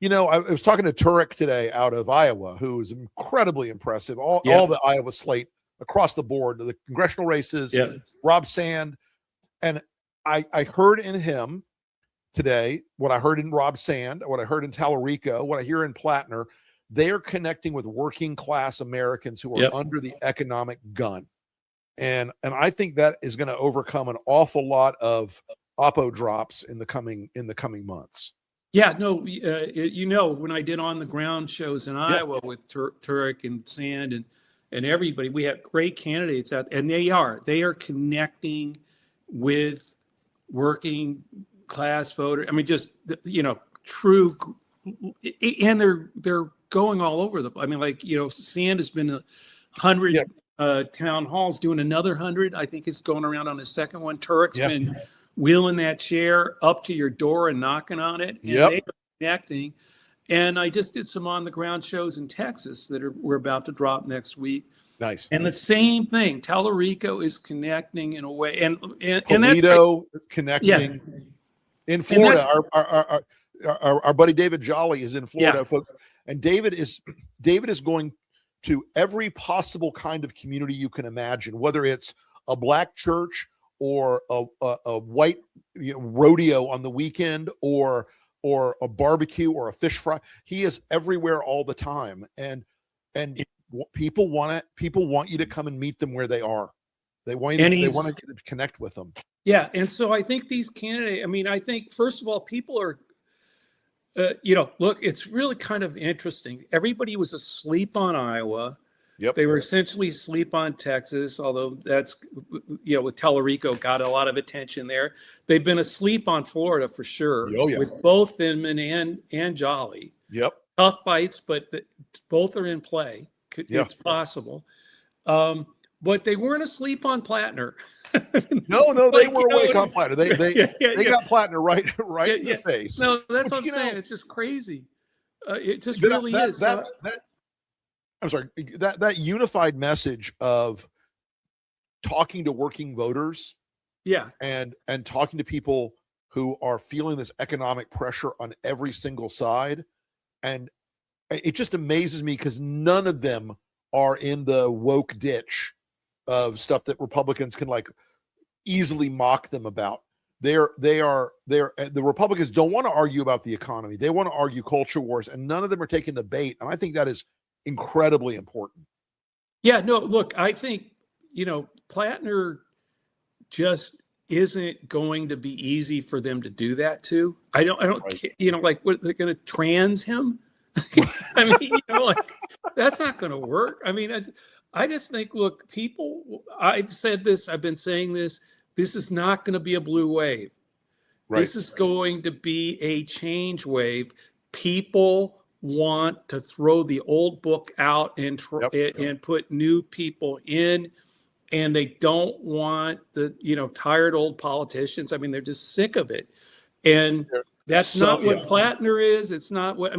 I was talking to Turek today out of Iowa, who is incredibly impressive. All the Iowa slate across the board, the congressional races, Rob Sand. And I heard in him today what I heard in Rob Sand, what I heard in Tallarico, what I hear in Plattner. They are connecting with working class Americans who are under the economic gun. And I think that is going to overcome an awful lot of oppo drops in the coming months. Yeah, no, when I did on the ground shows in Iowa with Turek and Sand and everybody, we had great candidates out, and they are connecting with working class voters. I mean, just true, and they're going all over the. I mean, Sand has been 100 town halls, doing another 100. I think he's going around on his second one. Turek's been wheeling that chair up to your door and knocking on it, and they are connecting. And I just did some on the ground shows in Texas that we're about to drop next week. Nice. And the same thing, Tallarico is connecting in a way, and Toledo connecting in Florida. Our buddy David Jolly is in Florida, folks, and David is going to every possible kind of community you can imagine, whether it's a black church or a white rodeo on the weekend or a barbecue or a fish fry. He is everywhere all the time, and people want you to come and meet them where they are. They want to connect with them. Yeah, and so I think these candidates. I mean, I think first of all, people are. Look, it's really kind of interesting. Everybody was asleep on Iowa. Yep. They were essentially asleep on Texas, although that's, with Tallarico got a lot of attention there. They've been asleep on Florida for sure, with both Inman and Jolly. Yep. Tough fights, but both are in play. It's possible. But they weren't asleep on Plattner. No, they were awake on Plattner. They got Plattner right in the face. No, that's what I'm saying. It's just crazy. It just really is. I'm sorry, that unified message of talking to working voters, and talking to people who are feeling this economic pressure on every single side, and it just amazes me because none of them are in the woke ditch of stuff that Republicans can easily mock them about. The Republicans don't want to argue about the economy. They want to argue culture wars, and none of them are taking the bait. And I think that is incredibly important. Yeah, no, look, I think, Plattner just isn't going to be easy for them to do that to. I don't, what, they're going to trans him. I mean, that's not going to work. I mean, I just think, look, people, I've said this, I've been saying this is not going to be a blue wave. Right. This is going to be a change wave. People want to throw the old book out and put new people in, and they don't want the tired old politicians. I mean, they're just sick of it, and that's not what Plattner is. It's not what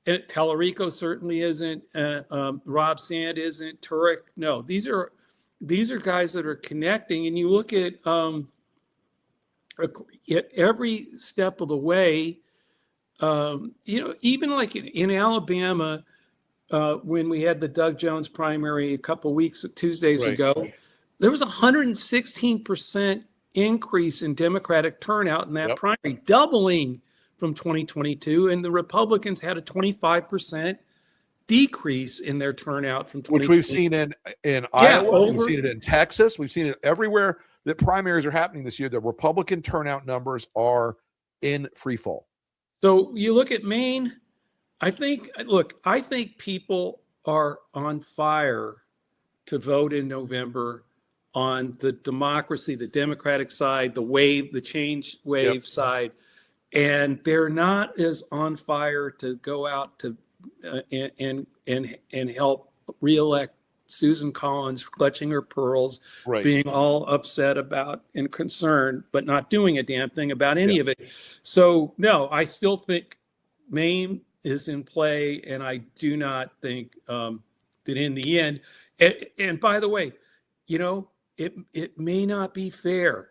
and Tallarico certainly isn't. Rob Sand isn't. Turek, no. These are guys that are connecting, and you look at every step of the way. Even like in Alabama, when we had the Doug Jones primary a couple Tuesdays ago, there was 116% increase in Democratic turnout in that primary, doubling from 2022, and the Republicans had a 25% decrease in their turnout from 2022. Which we've seen in Iowa, we've seen it in Texas, we've seen it everywhere that primaries are happening this year. The Republican turnout numbers are in free fall. So you look at Maine, I think people are on fire to vote in November on the democracy, the Democratic side, the change wave side. And they're not as on fire to go out to and help reelect Susan Collins, clutching her pearls, being all upset about and concerned, but not doing a damn thing about any of it. So no, I still think Maine is in play, and I do not think that in the end. And by the way, it may not be fair.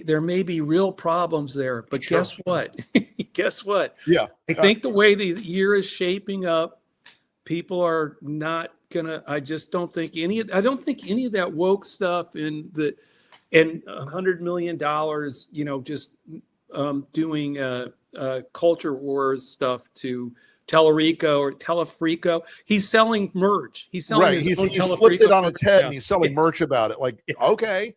there may be real problems there, but Sure. guess what? Guess what? Yeah. I think the way the year is shaping up, people are not gonna. I don't think any of that woke stuff and $100 million, just doing culture wars stuff to Telefrico. He's selling merch. He's selling He's flipped it on its head and he's selling merch about it. Like, okay,